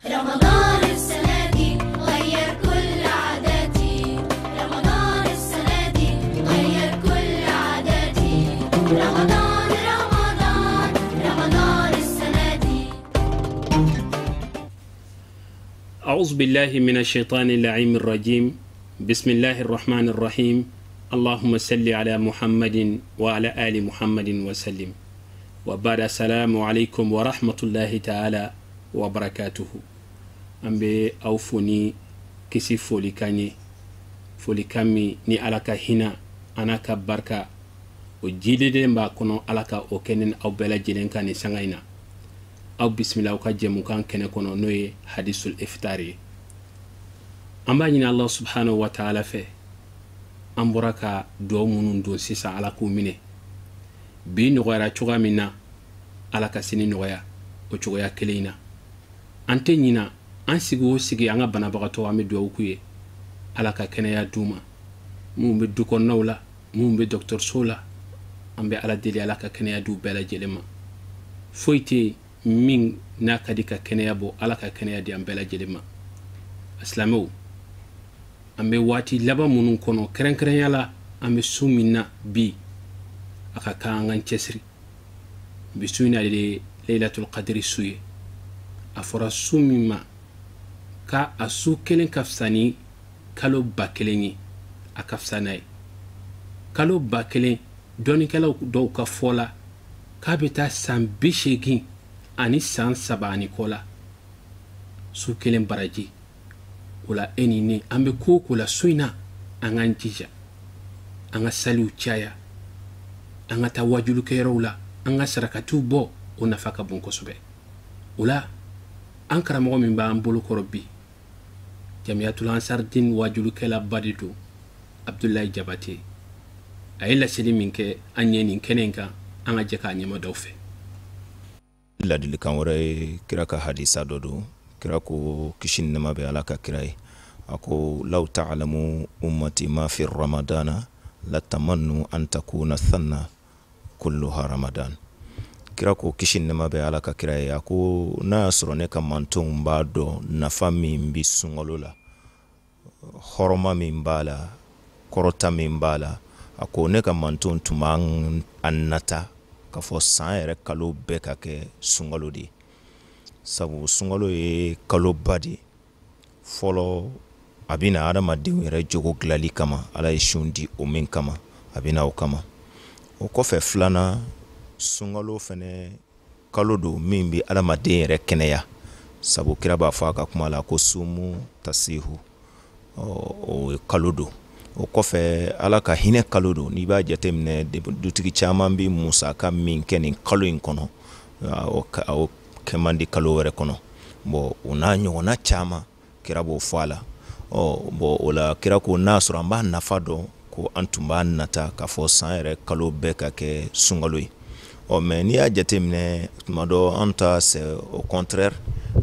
رمضان السنة دي غير كل عاداتي، رمضان السنة دي غير كل عاداتي، رمضان رمضان رمضان السنة دي. أعوذ بالله من الشيطان اللعين الرجيم. بسم الله الرحمن الرحيم. اللهم صل على محمد وعلى آل محمد وسلم. وبعد السلام عليكم ورحمة الله تعالى وبركاته. أمبي أوفوني كسي فولي كاني فولي كامي ني ألاكا هنا أنا كبركة وجيلي دين باكونو ألاكا أوكنن أو بلا جيلين كاني سنغينا أو بسم الله وكاجمو كان كنكونو نوي حديث الإفتاري. أمبا نينا الله سبحانه وتعالى في أمبركا دومون دون سيسا ألاكو مني بي نغيرا چوغا منا ألاكا سيني نغيا وچوغيا كلينا أنتي نينا أنسيغو سيغي أنغا بنابغتو أمي دووكوية ألاكا كنيا دوما مو بدوكو نولا مو بدكتور سولا أمبي على ديلي ألاكا كنيا دو بلا جلما فويتي مين ناكا ديكا كنيا بو ألاكا كنيا دي أم بلا جلما أسلامو أمبي واتي لبا منون كونو كرن كرن يالا أمبي سومينا بي أكا كانغان تسري بسوينا ليلة القدر سوية أفرا سوميما ka asu kelen kafsani kalo ba keleni akafsanai kalo ba kelen doni kala do ka fola ka beta san bishegi ani san sabani kola su kelen baraji wala enini ambe ko kula suina anganjija anga salu chaya anga tawajulu kerola anga sarakatu bo onafaka bonko sube wala ankara mo min ba ambulu korobi jamiatul ansar din wajulu kala badidu Abdoulaye Jabate ayla seliminke anyeni kenenka anga jeka nyama dawfe la dil kan wore kiraka hadisa dodo kirako kishin nama be alaka kirai ako law ta'lamu ummati ma fi ramadana la tamannu an takuna thanna kulluha ramadan kirako kishin nama be alaka kirai ako na asrone kamantum bado nafami mbi sungolola horoma mimbala korota mimbala ako ne kamantum tumang annata kafo san kalo beka ke sungolo di sabu sungolo e kalo badi folo abina adama diwere jogo glali kama ala shundi o min kama abina o kama o kofe flana sungalo fene kalo do mimbi adama de keneya sabu kiraba faka kuma la ko sumu tasihu o kalo do o kofe ala ka hine kalo do ni ba jatemne de dutigi chaman bi musa ka min kenin kalo in kono o kemandi kalo were kono bo unanyo na chama kirabo fala bo ola kirako nasura mba nafado ko antumba nata ka fo san kalo beka ke sungaloi mais ni a jatemne mado anta c'est au contraire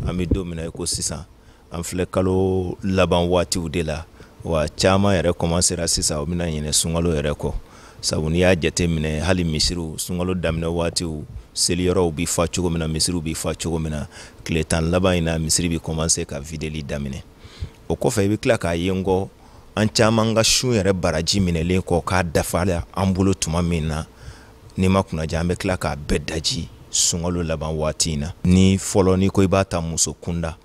ami domina ko sisa en fle kalo laban wati udela wa chama yere commencer sisa o mina yene sungalo yere ko sabu ni a jatemne hali misiru sungalo damne wati u seliyoro bi fa chugo mina misiru bi fa chugo mina kletan laban ina misiri bi commencer ka videli damine o ko fa bi klaka yengo an chama nga shu yere baraji minele ko ka dafala ambulo tuma mina ni makuna jambe klaka bedaji sungalo laban wati na ni folo ni ko ibata muso kunda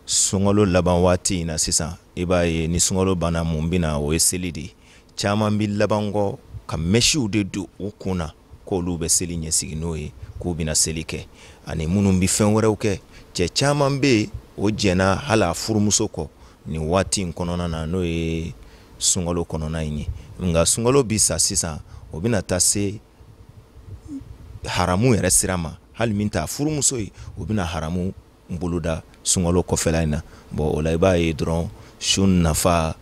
sungalo laban wati na sisa ibaye ni sungalo bana mumbina o eselidi chama mbi labango ka meshu de du ukuna ko lube selinye siginoye ko bina selike ani munu mbi fenwereuke je chama mbe o jena hala furumuso ko ni wati nkonona na no e sungalo konona yin nga sungalo bisa sisa obina tase haramu yere sirama hal minta furumuso obina haramu mbuluda sungalo kofelaina bo olaiba e dron shun nafa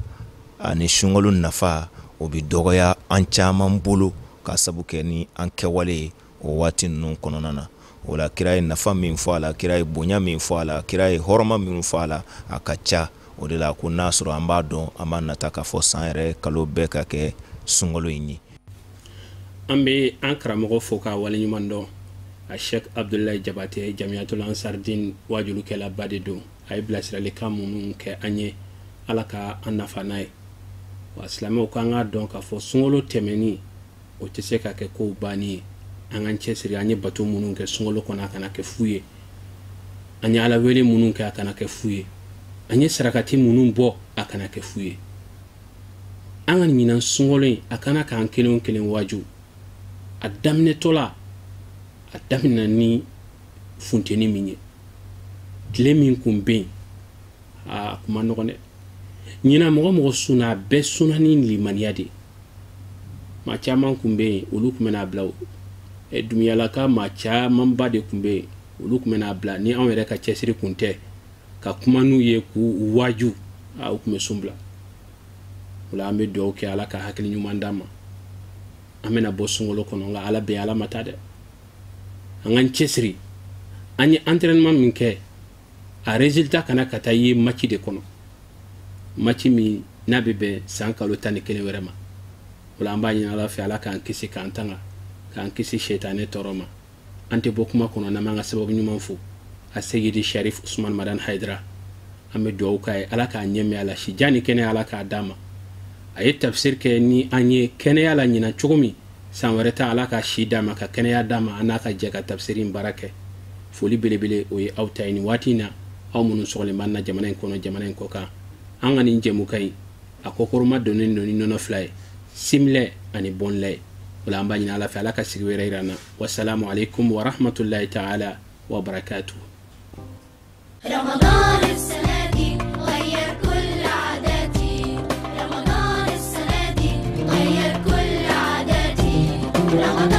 ani shungalo nafa obi dogoya anchama mbulu kasabuke ni ankewale o wati nun kononana ola kirai nafa min fala kirai bonya min fala kirai horoma min fala akacha odela ku nasro ambado amana taka fo sanre kalo beka ke sungolo yini ambe ankara mogo foka wali nyumando Sheikh Abdoulaye Jabate Jamiatul Ansar Din wajulu kɛla ba de don a ye bilasiralikan minnu kɛ an ye ala ka an nafa n'a ye wa silamɛw k'an k'a dɔn k'a fɔ sunkalo tɛmɛni o tɛ se ka kɛ kow banni ye an k'an cɛsiri an ye bato minnu kɛ sunkalo kɔnɔ a kana kɛ fu ye an ye ala wele minnu kɛ a kana kɛ fu ye an ye sarakati minnu bɔ a kana kɛ fu ye an ka ɲinan sunkalo in a kana k'an kelen kelen waju a daminɛtɔ la a daminɛ ni funteni min ye tile min kun bɛ yen a kuma nɔgɔn dɛ ɲinan mɔgɔ suna a bɛɛ suna ni limaniya de maa caman kun bɛ yen olu kun bɛna bila dumuyalaka maa caman ba de kun bɛ yen olu kun bɛna bila ni anw yɛrɛ ka cɛsiri kun tɛ ka kuma n'u ye k'u waju u kun bɛ sun bila o la an bɛ dugawu kɛ ala ka hakili ɲuman d'an ma an bɛna bɔ sunkalo kɔnɔ nka ala bɛ ala ma ta dɛ an k'an cɛsiri an ye entraînement min kɛ a résultat kana ka taa ye match de kɔnɔ match min n'a bɛ bɛn san kalo 11 wɛrɛ ma o la an b'a ɲini ala fɛ ala k'an kisi k'an tanga k'an kisi shetane tɔɔrɔ ma an tɛ bɔ kuma kɔnɔ n'an m'an ka sababu ɲuman fo a Seyidi Sharif Usman Madan Haidara an bɛ dugawu k'a ye ala k'a ɲɛmɛ a la si jan ni kɛnɛya ala k'a d'a ma a ye tafsir kɛ ni an ye kɛnɛya la ɲinan cogo min san wɛrɛ ta ala ka si d'a ma ka kɛnɛya d'a ma an n'a ka jɛ ka tafsir in baara kɛ foli belebele o ye aw ta ye nin waati in na aw minnu sɔgɔlen b'an na jamana in kɔnɔ jamana in kɔ kan an ka nin jɛmukan in a kɔkɔrɔma donnen don ni nɔnɔ fila ye similɛ ani bɔnlɛ ye o la an b'a ɲini ala fɛ ala ka sigi wɛrɛ yira an na wasalamu alaikum wa rahmatullahi ta'ala wa barakatuh. رمضان السنة دي غير كل عاداتي رمضان السنة دي غير كل عاداتي رمضان